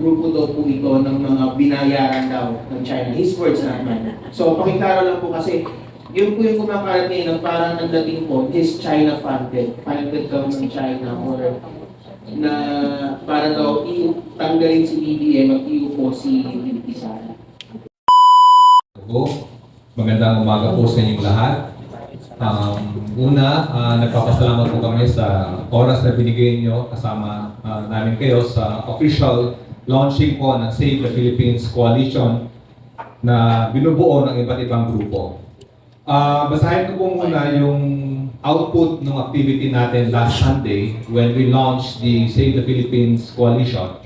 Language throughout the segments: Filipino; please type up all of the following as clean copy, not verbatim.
grupo daw po ito ng mga binayaran daw ng China. His words naman. So, pakiklaro lang po kasi, yun po yung kumakalat ngayon, parang ang dating po, is China funded. Funded daw ng China or na para daw tanggalin si BBM at iupo si VP Sara. Magandang umaga po sa inyong lahat. Nagpapasalamat po kami sa oras na binigay nyo kasama namin kayo sa official launching po ng Save the Philippines Coalition na binubuo ng iba't ibang grupo. Basahin ko po muna yung output ng activity natin last Sunday when we launched the Save the Philippines Coalition.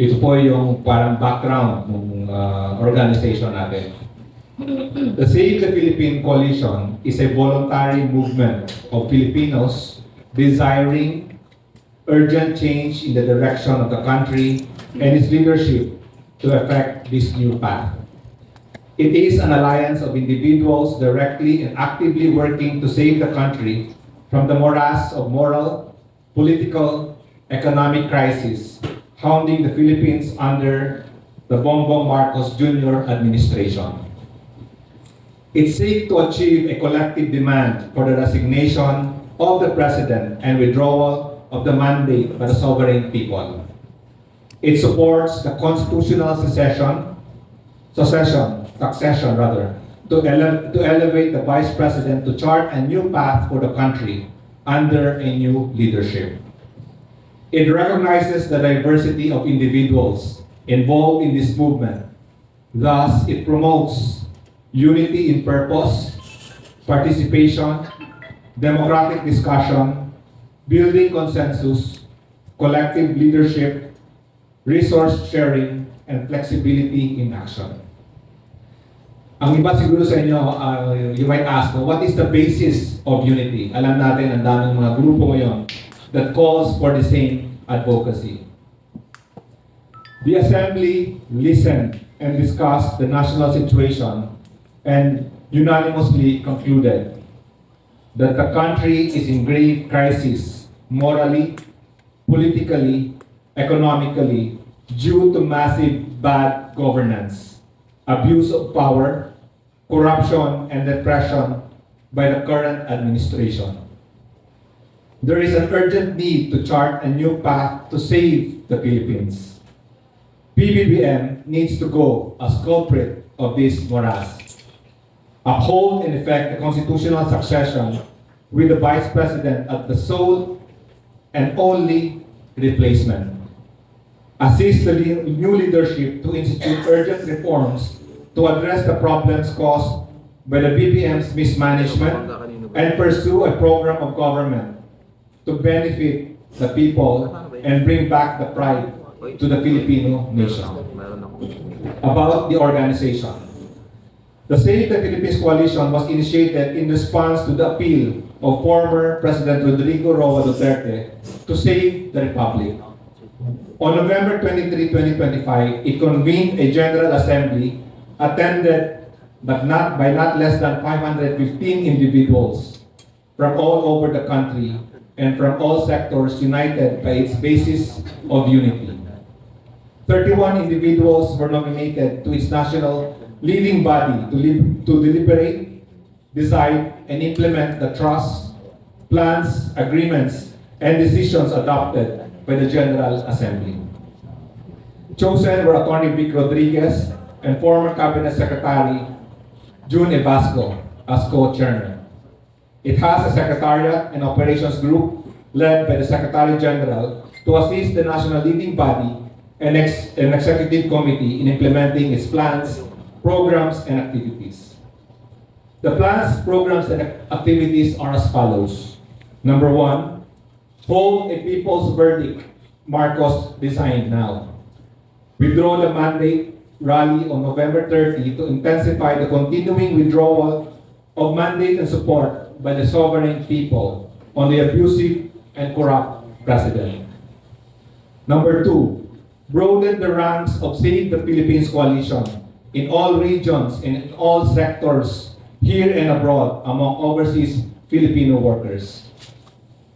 Ito po yung parang background ng organization natin. The Save the Philippines Coalition is a voluntary movement of Filipinos desiring urgent change in the direction of the country and its leadership to effect this new path. It is an alliance of individuals directly and actively working to save the country from the morass of moral, political, economic crisis hounding the Philippines under the Bongbong Marcos Jr. administration. It seeks to achieve a collective demand for the resignation of the President and withdrawal of the mandate by the sovereign people. It supports the constitutional succession, to elevate the Vice President to chart a new path for the country under a new leadership. It recognizes the diversity of individuals involved in this movement. Thus, it promotes unity in purpose, participation, democratic discussion, building consensus, collective leadership, resource sharing, and flexibility in action. Ang iba siguro sa inyo, you might ask, what is the basis of unity? Alam natin, ang daming mga grupo ngayon that calls for the same advocacy. The Assembly listened and discussed the national situation and unanimously concluded that the country is in grave crisis morally, politically, economically, due to massive bad governance, abuse of power, corruption, and repression by the current administration. There is an urgent need to chart a new path to save the Philippines. PBBM needs to go as culprit of this morass. Uphold and effect the constitutional succession with the Vice President as the sole and only replacement. Assist the new leadership to institute urgent reforms to address the problems caused by the BBM's mismanagement and pursue a program of government to benefit the people and bring back the pride to the Filipino nation. About the organization. The Save the Philippines Coalition was initiated in response to the appeal of former President Rodrigo Roa Duterte to save the Republic. On November 23, 2025, it convened a General Assembly attended by not less than 515 individuals from all over the country and from all sectors united by its basis of unity. 31 individuals were nominated to its national leading body to deliberate, decide, and implement the trusts, plans, agreements, and decisions adopted by the General Assembly. Chosen were Attorney Vic Rodriguez and former Cabinet Secretary June Evasco as co-chairman. It has a Secretariat and Operations Group led by the Secretary General to assist the national leading body and an executive committee in implementing its plans, programs, and activities. The plans, programs, and activities are as follows. Number 1, hold a people's verdict, Marcos designed now. Withdraw the mandate rally on November 30 to intensify the continuing withdrawal of mandate and support by the sovereign people on the abusive and corrupt president. Number 2, broaden the ranks of Save the Philippines Coalition in all regions and in all sectors here and abroad among overseas Filipino workers.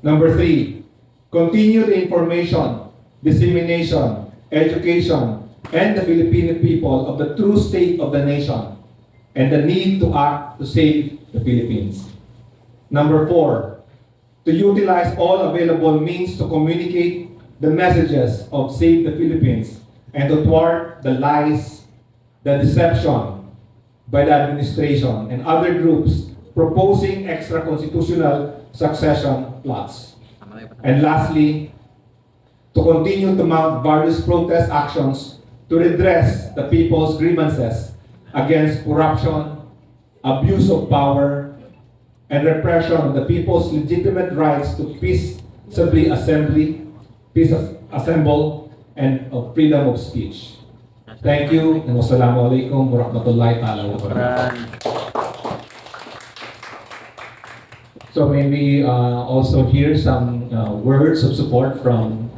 Number 3, continue the information, dissemination, education, and the Filipino people of the true state of the nation and the need to act to save the Philippines. Number 4, to utilize all available means to communicate the messages of Save the Philippines and to thwart the lies, the deception by the administration and other groups proposing extra-constitutional succession plots. And lastly, to continue to mount various protest actions to redress the people's grievances against corruption, abuse of power, and repression of the people's legitimate rights to peaceably assemble, and of freedom of speech. Thank you, and wassalamualaikum warahmatullahi ta'ala wabarakatuh. So maybe also hear some words of support from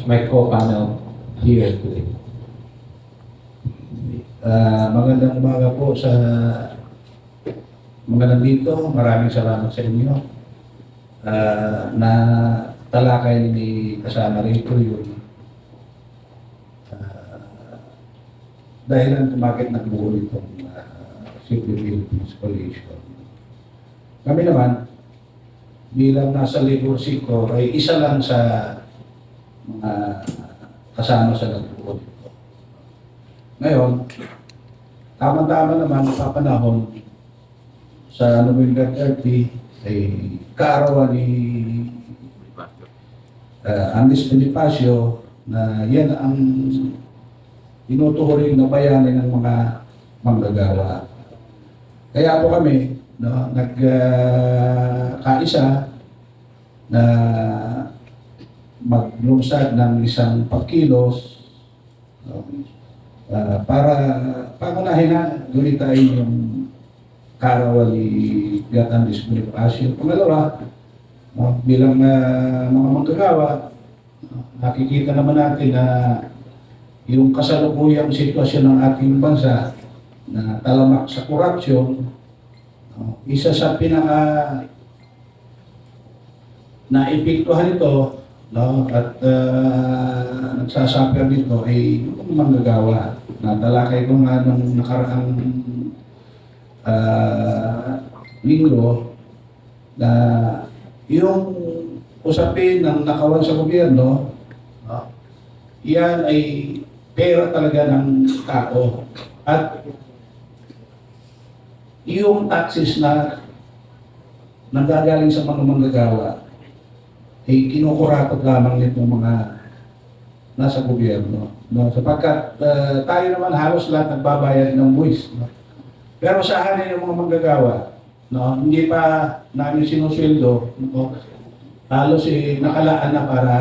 my co-panel here today. Magandang umaga po sa mga nandito. Maraming salamat sa inyo. Na talakay ni kasama rito yung dahilan kung bakit nagbuo itong Save the Philippines Coalition. Kami naman, bilang nasa Labor Sector, ay isa lang sa mga kasama sa nagbuo dito. Ngayon, tama-tama naman papanahon sa November 30 ay kaarawan ni Andres Bonifacio na yan ang tinutukoy na bayani ng mga manggagawa. Kaya po kami nagkaisa na maglungsad ng isang pagkilos para pangunahin na gunitain yung kaarawan ni Andres Bonifacio. Pangalawa, bilang mga manggagawa, nakikita naman natin na yung kasalukuyang sitwasyon ng ating bansa na talamak sa korupsyon, isa sa pinaka naepektuhan ito, at nagsasuffer nito ay yung manggagawa. Natalakay ko nga nung nakaraang linggo na yung usapin ng nakawan sa gobyerno, yan ay pera talaga ng tao. At yung taxes na nanggagaling sa mga manggagawa ay kinukuratot lamang nitong mga nasa gobyerno. No? Sapagkat tayo naman halos lahat nagbabayad ng buwis. No? Pero sa akin yung mga manggagawa, no? Hindi pa namin sinusweldo, no? Halos nakalaan na para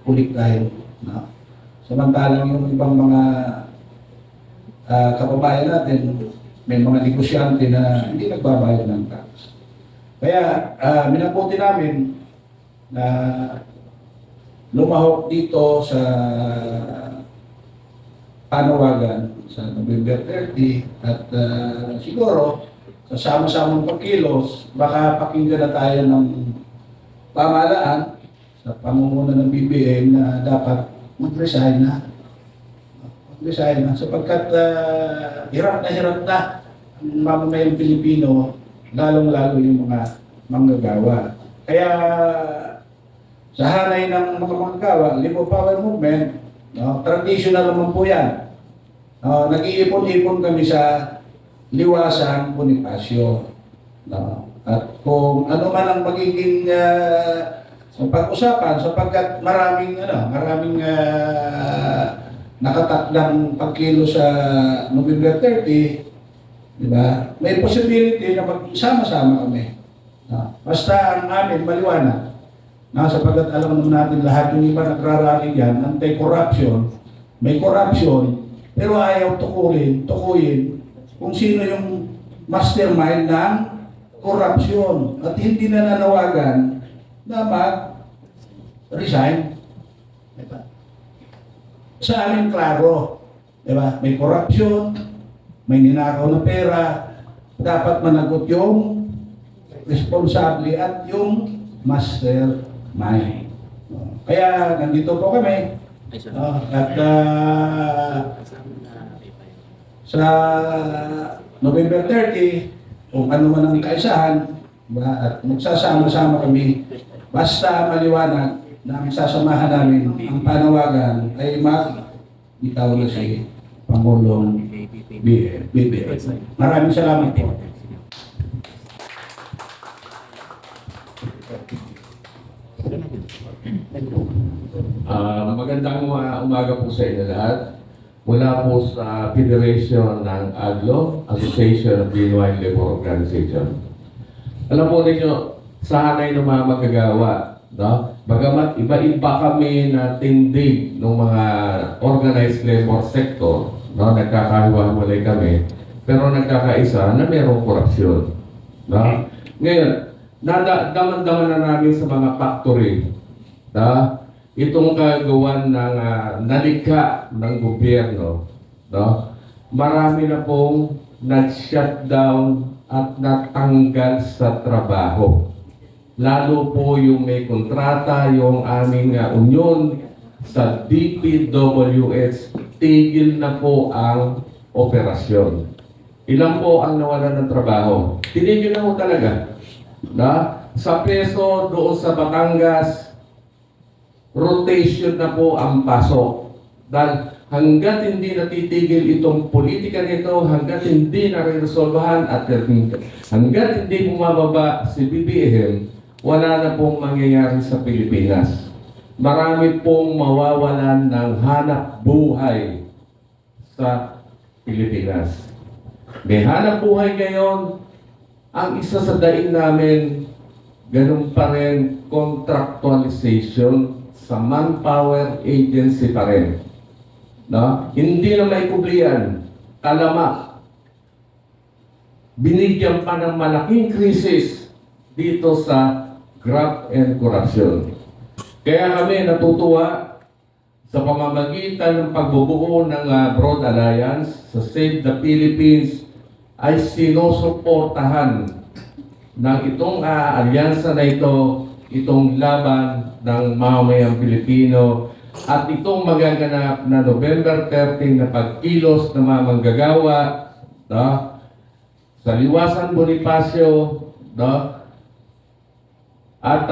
ulit tayo. No? Samantalang yung ibang mga kababayan natin, may mga negosyante na hindi nagbabayad ng tax. Kaya minabuti namin na lumahok dito sa panawagan sa November 30 at siguro sa sama-samang pagkilos, baka pakinggan na tayo ng pamahalaan sa pamumuno ng BBM na dapat mag-resign na. Mag-resign na sapagkat hirap na ang mamamayang Pilipino, lalong-lalo yung mga manggagawa. Kaya sa hanay ng mga manggagawa, Libo Power Movement, no, traditional naman po yan. Nag-iipon-ipon kami sa Liwasang Bonifacio. No? At kung ano man ang magiging pag-usapan, sapagkat maraming nakatakdang pagkilo sa November 30, di ba? May possibility na magsama-sama kami. No? Basta ang amin maliwanag. Sapagkat alam naman natin lahat yung iba nagrarally yan, anti-corruption, may corruption, pero ayaw tukuyin kung sino yung mastermind ng corruption at hindi na nanawagan na mag-resign. Diba? Sa amin klaro, diba? May corruption, may ninakaw na pera, dapat managot yung responsable at yung mastermind. Kaya nandito po kami At sa November 30, kung ano man ang kaisahan, at magsasama-sama kami, basta maliwanag na ang sasamahan namin, ang panawagan ay ikaw na si Pangulong BBM. Maraming salamat po. Magandang umaga po sa inyo lahat. Mula po sa Federation ng AGLO, Association of Genuine Labor Organization. Alam po ninyo, sanay ng mga magagawa, no? Bagamat iba-iba kami na tindig ng mga organized labor sector, no? Nagkakahiwa-hiwalay kami, pero nagkakaisa na mayroong korupsyon. No? Ngayon, daman-daman na namin sa mga factory, no? Itong kagawan ng nalikha ng gobyerno, no? Marami na pong nag-shutdown at natanggal sa trabaho. Lalo po yung may kontrata, yung aming union sa DPWH, tigil na po ang operasyon. Ilan po ang nawalan ng trabaho? Tinigil na po talaga. Na? Sa Peso, doon sa Batangas, rotation na po ang pasok. Dahil hanggat hindi natitigil itong politika nito, hanggat hindi nare-resolbahan at hanggat hindi bumababa si BBM, wala na pong mangyayari sa Pilipinas. Marami pong mawawalan ng hanap buhay sa Pilipinas. May hanap buhay ngayon, ang isa sa daing namin, ganun pa rin, contractualization sa manpower agency pa rin. No? Hindi na may kublihan. Talamak. Binigyan pa ng malaking krisis dito sa graft and corruption. Kaya kami natutuwa sa pamamagitan ng pagbubuo ng Broad Alliance sa Save the Philippines ay sinusuportahan ng itong alyansa na ito, itong laban ng mamamayang Pilipino at itong magaganap na November 13 na pagkilos ng mga manggagawa, no? Sa Liwasan Bonifacio, no? At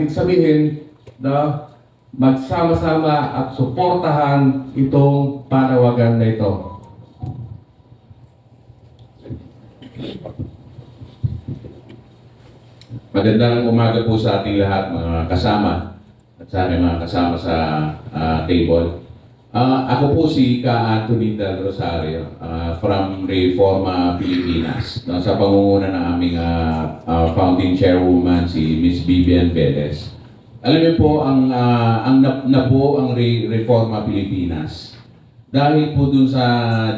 ibig sabihin, no? Magsama-sama at suportahan itong panawagan na ito. Magandang umaga po sa ating lahat mga kasama at sa aking mga kasama sa table. Ako po si Ka Anthony Del Rosario from Reforma Pilipinas. Sa pangunguna ng aming founding chairwoman si Ms. Vivian Velez. Alam niyo po ang nabuo ang Reforma Pilipinas dahil po dun sa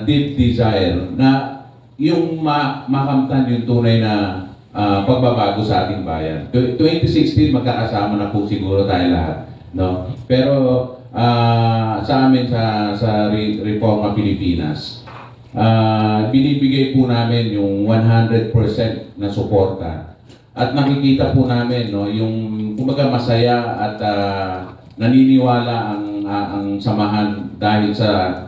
deep desire na yung makamtan yung tunay na pagbabago sa ating bayan. 2016 magkakasama na po siguro tayo lahat, no? Pero sa amin sa Reforma Pilipinas, binibigay po namin yung 100% na suporta. At nakikita po namin, no, yung kumbaga masaya at naniniwala ang samahan dahil sa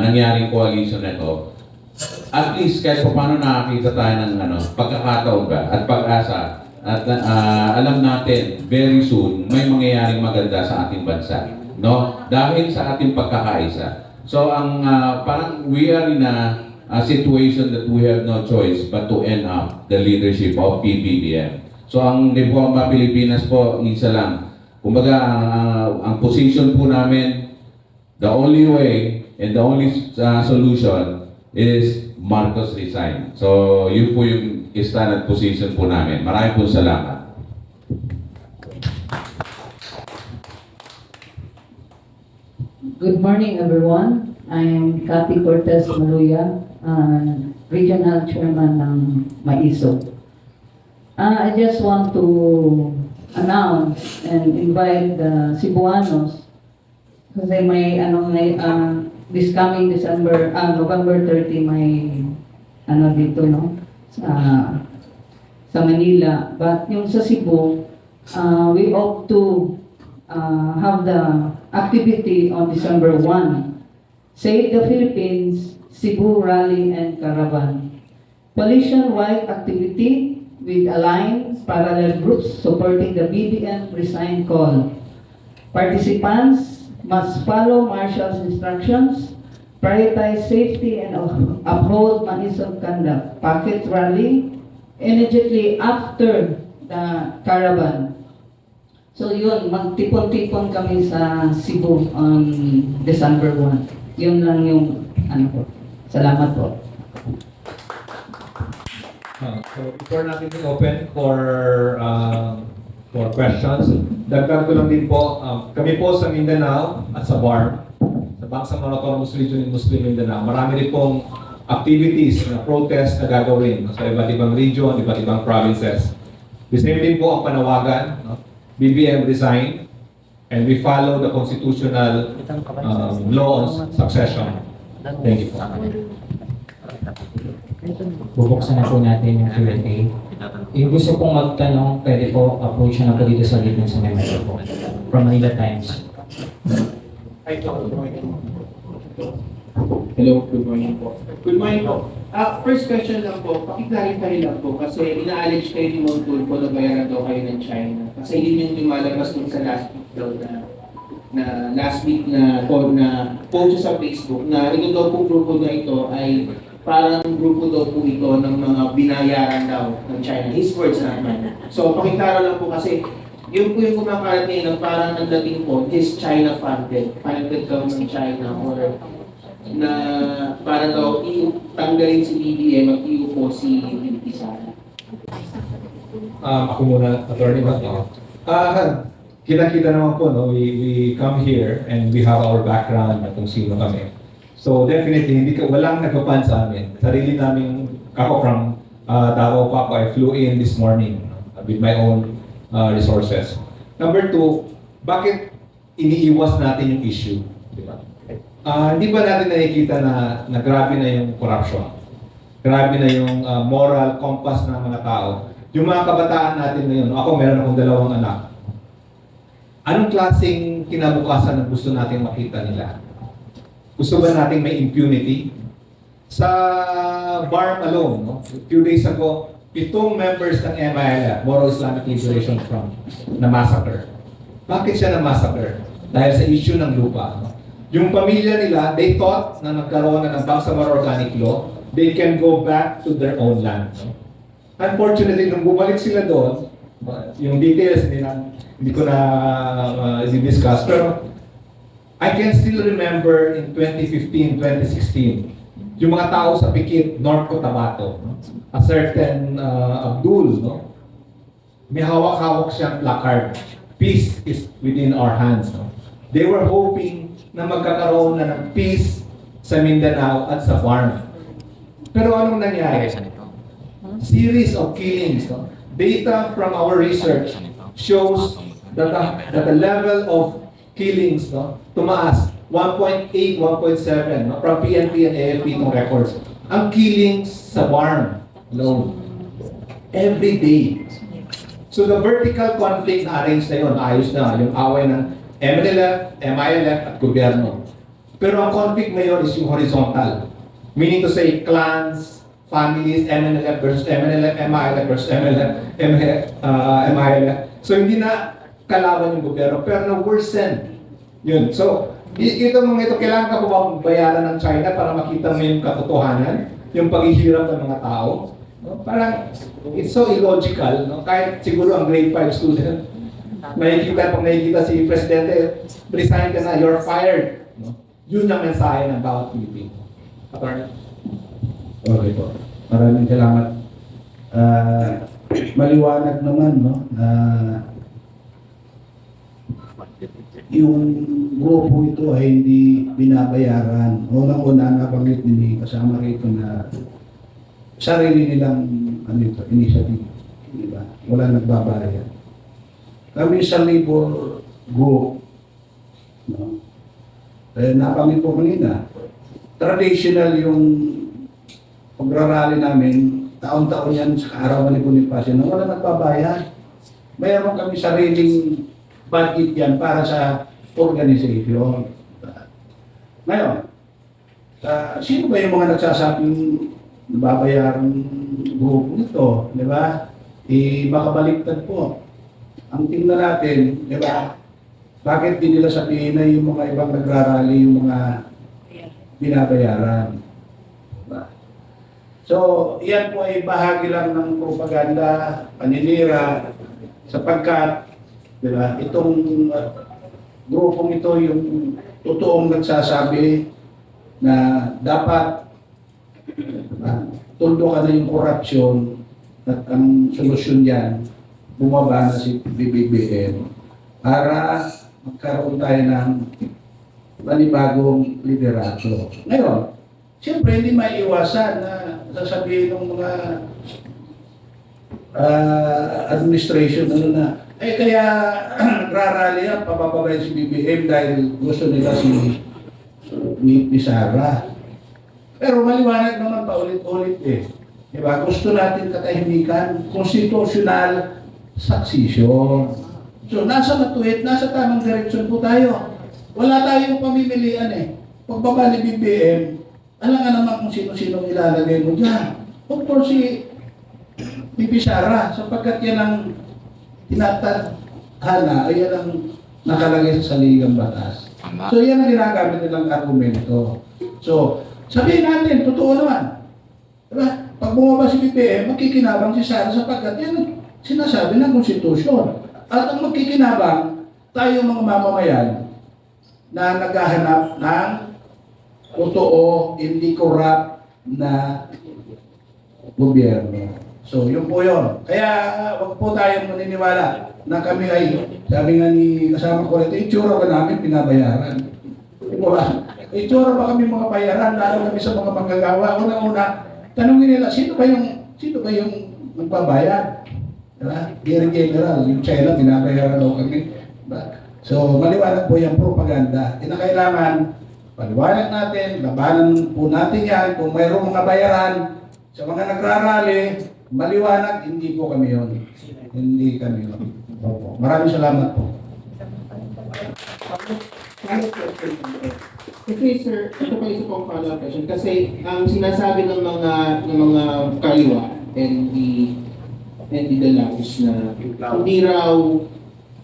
nangyaring coalition na ito. At least kahit paano nakakita tayo ng pagkakataon ba at pag-asa at alam natin very soon may mangyayaring maganda sa ating bansa, no? Dahil sa ating pagkakaisa. So ang parang we are in a situation that we have no choice but to end up the leadership of PBBM. So ang Reforma Pilipinas po isa lang. Kumbaga ang position po namin, the only way and the only solution is Marcos resign. So, yun po yung stand at position po namin. Maraming po salamat. Good morning, everyone. I'm Cathy Cortez Maluya, Regional Chairman ng MAISO. I just want to announce and invite the Cebuanos kasi may this coming November 30 may dito, no? Sa Manila. But yung sa Cebu, we hope to have the activity on December 1. Save the Philippines, Cebu Rally and Caravan. Coalition-wide activity with aligned parallel groups supporting the BBM resign call. Participants must follow Marshal's instructions, prioritize safety and uphold mahisog conduct. Packet rally immediately after the caravan. So yun, magtipon-tipon kami sa Cebu on December 1. Yun lang yung ano ko. Salamat po. So before natin open for questions, dagdag ko lang din po, kami po sa Mindanao at sa BARM, sa Bangsamoro Autonomous Region in Muslim Mindanao, marami rin pong activities na protest na gagawin sa iba't ibang region, iba't ibang provinces. The same din po ang panawagan, no? BBM resign, and we follow the constitutional law on succession. Thank you po. Bubuksan na po natin yung Q&A. Yung gusto pong magtanong, pwede po approach na po dito sa gitna sa member po. From Manila Times. Hello, good morning po. Good morning po. First question lang po, pakiclarify lang po kasi ina-allege kayo ni Montulfo na bayaran daw kayo ng China. Kasi yun yung lumalabas dun sa last week daw na last week na post sa Facebook na ito daw po grupo na ito ay parang grupo daw po ito ng mga binayaran daw ng China. His words naman. So pakiklaro lang po kasi yun po yung kumakalat ngayon na parang ang dating po is China funded daw ng China or na parang daw tanggalin si BBM at iupo si VP Sara. Ako muna, attorney ba? Kita-kita naman po, no? We come here and we have our background na kung sino kami. So definitely, walang nagpapan sa amin. Sarili namin, ako from Davao pa ako, I flew in this morning with my own resources. Number two, bakit iniiwas natin yung issue? Diba? Hindi ba natin nakikita na grabe na yung corruption? Grabe na yung moral compass ng mga tao. Yung mga kabataan natin ngayon, ako meron akong 2 anak. Anong klaseng kinabukasan na gusto natin makita nila? Gusto ba natin may impunity? Sa BARM alone, no? A few days ago, 7 members ng MILF, Moro Islamic Liberation Front, na massacre. Bakit siya na massacre? Dahil sa issue ng lupa. No? Yung pamilya nila, they thought na nagkaroon na ng Bangsamoro Organic Law, they can go back to their own land. No? Unfortunately, nung bumalik sila doon, yung details hindi ko na discuss, pero I can still remember in 2015, 2016, yung mga tao sa Pikit, North Cotabato, no? A certain Abdul, no? May hawak-hawak siyang placard, peace is within our hands. No? They were hoping na magkakaroon na ng peace sa Mindanao at sa BARM. Pero anong nangyari? Series of killings. No? Data from our research shows that the level of killings, no, tumaas 1.8, 1.7, no, from PNP and AFP itong records. Ang killings sa BARM alone, every day. So the vertical conflict na arrange na yun, ayos na, yung away ng MNLF, MILF at gobyerno. Pero ang conflict ngayon is yung horizontal. Meaning to say, clans, families, MNLF versus MNLF, MILF versus MILF. So hindi na kalaban yung gobyerno, pero na-worsen. Yun. So, ito mga ito, kailangan ka po ba bayaran ng China para makita mo yung katotohanan, yung paghihirap ng mga tao? No? Parang, it's so illogical. No? Kahit siguro ang grade 5 student, pag nakikita si Presidente, resign ka na, you're fired. No? Yun ang mensahe ng bawat Pilipino. Attorney? Okay po. Maraming salamat. Maliwanag naman, no? Yung grupo ito ay hindi binabayaran. Unang-una nabanggit ni kasama rito na sarili nilang initiative. Diba? Wala nagbabayad. Kami sa labor group, no? Nabanggit po kanina, traditional yung pagrarally namin, taon-taon yan sa kaarawan ni Bonifacio na wala nagbabayad. Mayroon kami sariling budget yan para sa organization. Ngayon, sino ba yung mga nagsasabing nababayarang grupo nito, di ba? Makabaliktad po. Ang tingnan natin, di ba? Bakit di nila sabihin na yung mga ibang nagrarally yung mga binabayaran? Diba? So, yan po ay bahagi lang ng propaganda, paninira, sapagkat, di ba, itong grupong ito yung totoong nagsasabi na dapat tuldukan na yung korupsyon at ang solusyon yan, bumaba na si BBM para magkaroon tayo ng panibagong liderato. Ngayon, siyempre hindi maiiwasan na sasabihin ng mga administration na, kaya nagrarally yan, pabababayin si BBM dahil gusto nila si Sara. Pero maliwanag naman paulit-ulit eh. Diba? Gusto natin katahimikan, constitutional succession. So, nasa matuwid, nasa tamang direksyon po tayo. Wala tayong pamimilian eh. Pagbaba ni BBM, alam nga naman kung sino-sino ilalagay mo dyan. Of course, si Bibi Sara, sapagkat yan ang tinatadhana, ay yan ang nakalagay sa saligang batas. So, yan ang ginagamit nilang argumento. So, sabihin natin, totoo naman. Diba? Pag bumaba si BBM, magkikinabang si Sara sapagkat yan ang sinasabi ng konstitusyon. At ang magkikinabang, tayo mga mamamayan na naghahanap ng totoo, hindi corrupt na gobyerno. So, yun po yun. Kaya, wag po tayong maniniwala na kami ay, sabi nga ni kasama ko rito, itsura ba namin pinabayaran? Diba? Itsura ba kami mga bayaran, lalo kami sa mga manggagawa? Una-una, tanungin nila, sino ba yung magbabayad? Diba? Gary General, yung China, binabayaran daw kami. Diba? So, maliwanag po yung propaganda. Kailangan, paliwanag natin, labanan po natin yan. Kung mayroong mga bayaran sa mga nagrarally, maliwanag, hindi po kami yun. Hindi kami yun. Opo. Maraming salamat po. Kasi sir, ito pa isa pong follow-up question. Kasi ang sinasabi ng mga kaliwa and the Delagus na hindi raw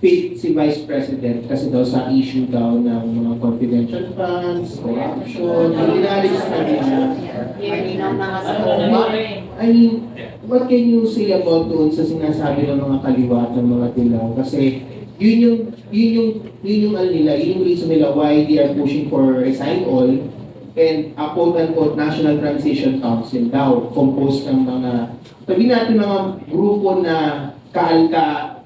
fit si Vice President kasi daw sa issue daw ng mga confidential funds, corruption, inalis na niya. I mean, what can you say about doon sa sinasabi ng mga kaliwa at ng mga dilaw? Kasi yun yung ano nila, yun yung reason nila why they are pushing for resign all and a quote-unquote National Transition Council daw, composed ng mga, sabihin natin mga grupo na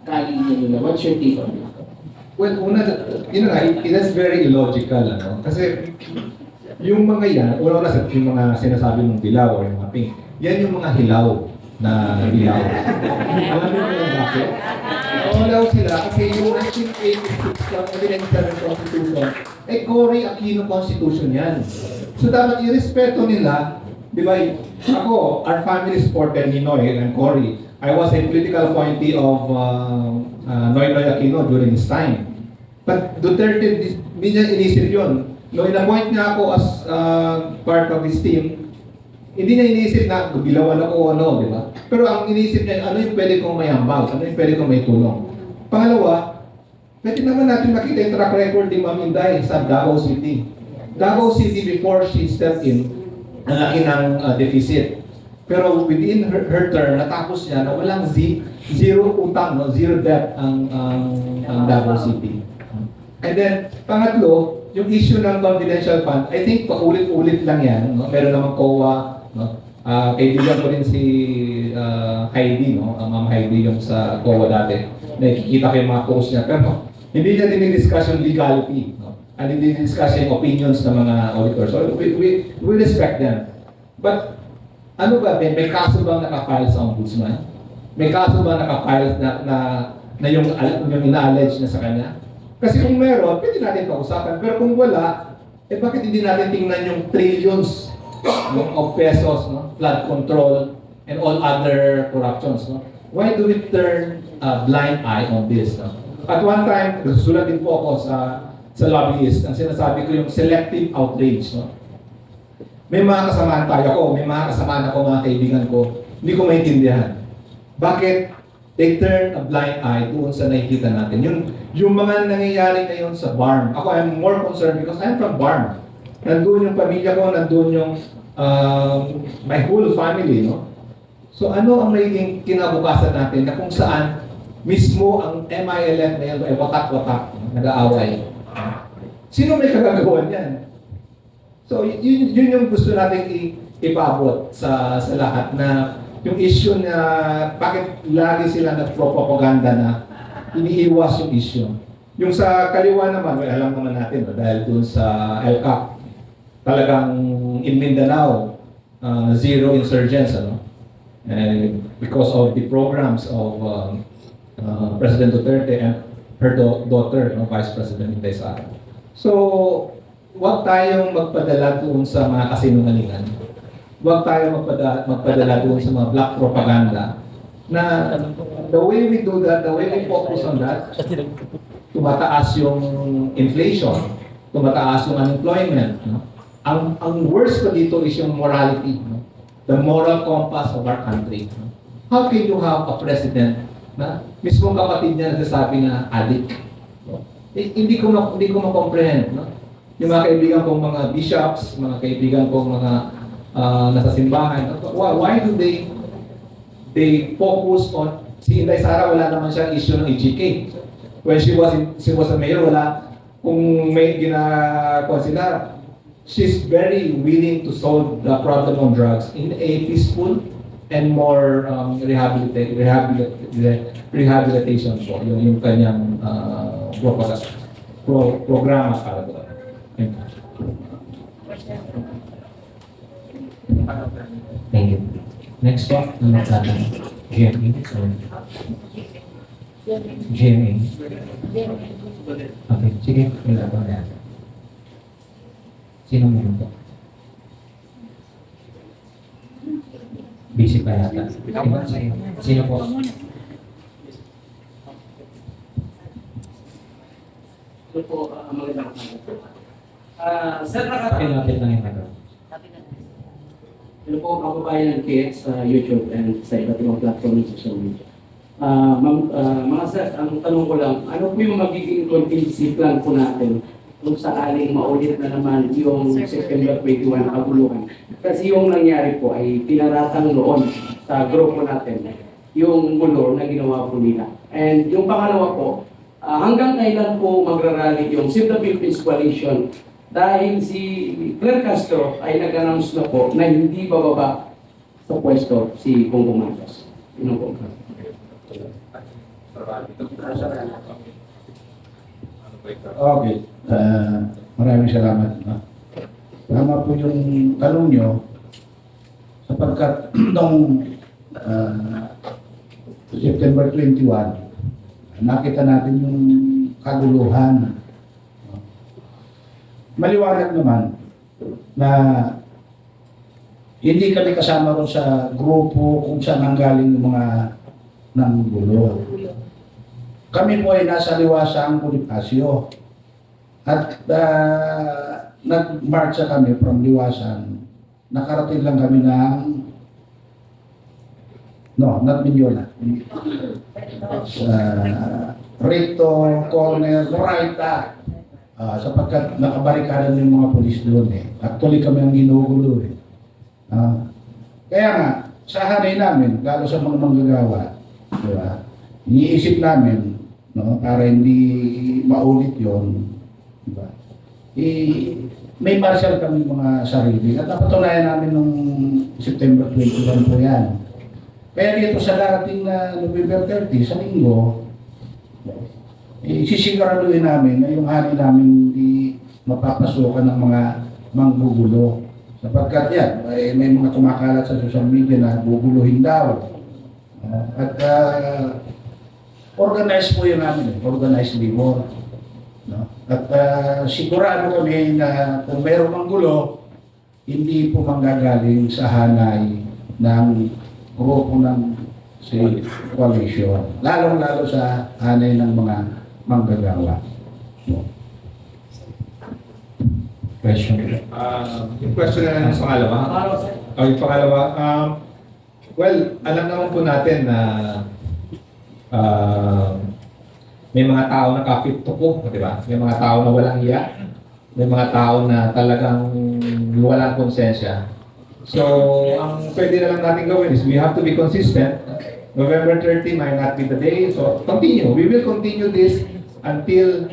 kalinya nila. What's your take on that? Well, una, that's very illogical, ano? Kasi yung mga yan, una yung mga sinasabi ng dilaw o yung mga pink, yan yung mga hilaw na dilaw. Alam mo yung bakit? Hilaw sila kasi yung 1986 yung evidential constitution, Cory Aquino Constitution yan. So dapat irespeto nila, di ba? Ako, our family supported Ninoy and Cory. I was a political appointee of Noynoy Aquino during his time. But Duterte, hindi niya inisip yun. Nung in-appoint niya ako as part of his team, hindi niya inisip na bilawan ako ano, di ba? Pero ang inisip niya, ano yung pwede kong may ambag, ano yung pwede kong may tulong. Pangalawa, pwede naman natin makita yung track record ni Ma'am Inday sa Davao City. Davao City, before she stepped in, ang laki ng deficit. Pero within her term, natapos niya na walang zero utang, no? Zero debt ang Davao City. And then, pangatlo, yung issue ng confidential fund, I think paulit-ulit lang yan. No? Meron namang COA, no? Kaibigan ko rin si Heidi, no? Ma'am Heidi yung sa COA dati. Nakikita ko yung mga posts niya. Pero hindi niya dinidiscuss yung legality. No? And hindi dinidiscuss yung opinions ng mga auditors. So we respect them. But ano ba, may kaso ba nakafile sa ombudsman? May kaso ba nakafile na yung ina-allege na sa kanya? Kasi kung meron, pwede natin pausapan. Pero kung wala, bakit hindi natin tingnan yung trillions of pesos, no? Flood control, and all other corruptions, no? Why do we turn a blind eye on this? No? At one time, nasusulat din po ako sa sa lobbyist. Ang sinasabi ko yung selective outrage. No? May mga kasamaan tayo ko, may mga kasamaan ako, mga kaibigan ko, hindi ko maintindihan. Bakit they turn a blind eye doon sa nakikita natin? Yung mga nangyayari ngayon sa BARM. Ako, I'm more concerned because I'm from BARM. Nandun yung pamilya ko, nandun yung my whole family, no? So ano ang magiging kinabukasan natin na kung saan mismo ang MILF na yan ay watak-watak, nag-aaway. Sino may kagagawan yan? So yun yung gusto natin ipabot sa lahat na yung issue na bakit lagi sila nagpropaganda na iniiwas yung issue. Yung sa kaliwa naman, alam naman natin dahil dun sa LCAP, talagang in Mindanao, zero insurgents, ano? Because of the programs of President Duterte and her daughter, no, Vice President Inday Sara. So, huwag tayong magpadala doon sa mga kasinungalingan. Huwag tayong magpadala doon sa mga black propaganda na the way we do that, the way we focus on that, tumataas yung inflation, tumataas yung unemployment. No? Ang worst pa dito is yung morality, no? The moral compass of our country. No? How can you have a president na mismong kapatid niya nagsasabi na addict? No? Hindi ko ma-comprehend. No? Yung mga kaibigan kong mga bishops, mga kaibigan kong mga nasa simbahan, why do they focus on, si Inday Sara wala naman siyang issue ng EGK. When she was a mayor, wala, kung may ginagawa sila, she's very willing to solve the problem on drugs in a peaceful and more rehabilitation po, yung kanyang programa para doon. Thank you. Thank you. Next po, ano natin? GMA or GMA? Okay, sige. Ilaban na. Sino mo po? Busy pa yata. Sino po? Ito po, magandang sir, Pinapit lang yung nagawa. Ito po ang kababayan ng KX sa YouTube and sa iba't ibang platform ng social media. Mga sir, ang tanong ko lang, ano po yung magiging contingency plan po natin kung sakaling maulit na naman yung September 21 kaguluhan? Kasi yung nangyari po ay pinaratang noon sa grupo natin yung gulo na ginawa po nila. And yung pangalawa po, hanggang kailan po magrarally yung Save the Philippines Coalition dahil si Claire Castro ay nag-announce na po na hindi bababa sa pwesto si Bongbong Marcos. Yun po. Okay. Maraming salamat. No? Tama po yung tanong nyo sapagkat noong September 21, nakita natin yung kaguluhan. Maliwanag naman na hindi kami kasama ron sa grupo kung saan nanggaling yung mga nanggulo. Kami po ay nasa Liwasang Bonifacio at nag-marcha kami from Liwasan. Nakarating lang kami ng not Mindiola. Rito, Corner, Moraita. Sapagkat nakabarikadan yung mga polis doon eh. Actually kami ang ginugulo eh. Kaya nga, sa hanay namin, lalo sa mga manggagawa, di ba? Iniisip namin, no, para hindi maulit yon, di ba? May martial kami mga sarili at napatunayan namin nung September 21 po yan. Kaya dito sa darating na November 30, sa linggo, sisiguraduhin namin na yung hari namin hindi mapapasukan ng mga manggugulo. Sapagkat yan, may mga kumakalat sa social media na guguluhin daw. At organized po yun namin, organized labor. No? At sigurado kami na kung mayroong manggulo, hindi po manggagaling sa hanay ng grupo ng coalition. Lalong-lalo sa hanay ng mga manggagawa. No? question. Yung question na lang sa pangalawa. Araw, sir. Yung pangalawa, well, alam naman po natin na may mga tao na kapit tuko, di ba? May mga tao na walang iya. May mga tao na talagang walang konsensya. So, ang pwede na lang natin gawin is we have to be consistent. November 30 might not be the day. So, continue. We will continue this until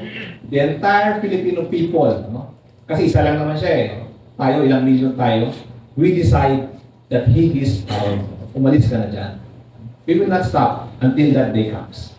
the entire Filipino people, no? Kasi isa lang naman siya eh. Tayo, ilang milyon tayo. We decide that he is our. Umalis ka na dyan. We will not stop until that day comes.